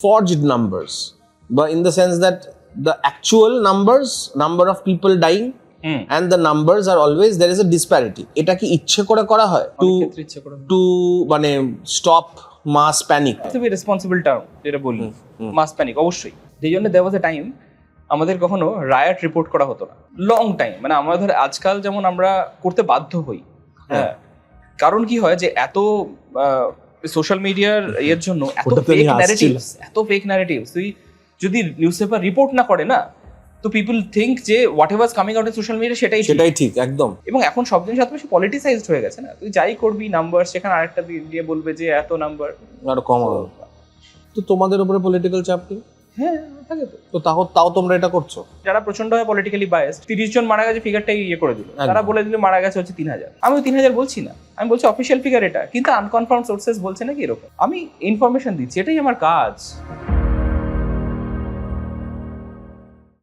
forged numbers, but in the sense that the actual numbers, number of people dying, and the numbers are always, there is a disparity. এটা কি ইচ্ছে করে করা হয় to মানে stop mass panic? to be responsible term যেটা বলি মাস panic অবশ্যই। সেই জন্য there was a time আমাদের কখনো রায়াট রিপোর্ট করা হতো না, লং টাইম। মানে আমরা ধর আজকাল যেমন আমরা করতে বাধ্য হই, হ্যাঁ, কারণ কি হয় যে এত সোশ্যাল মিডিয়ার এর জন্য এত ফেক ন্যারেটিভস, তুই যদি নিউজ পেপার রিপোর্ট না করে না, তো পিপল থিঙ্ক যে what ever coming out in social media সেটাই ঠিক একদম। এবং এখন সব জিনিস এত বেশি পলিটিসাইজড হয়ে গেছে না, তুই যাই করবি নাম্বার, সেখানে আরেকটা দিয়ে বলবে যে এত নাম্বার আরো কম হবে। তো তোমাদের উপরে পলিটিক্যাল চাপ কি? হ্যাঁ থাকে তো। তাও তোমরা এটা করছো। যারা প্রচন্ড হয় পলিটিক্যালি বায়াসড, 30 জন মারা গেছে ফিগারটাই ইয়ে করে দিল, তারা বলে দিল মারা গেছে হচ্ছে 3000। আমিও 3000 বলছি না, আমি বলছি অফিসিয়াল ফিগার এটা, কিন্তু আনকনফার্ম সোর্সেস বলছে নাকি এরকম। আমি ইনফরমেশন দিচ্ছি, এটাই আমার কাজ।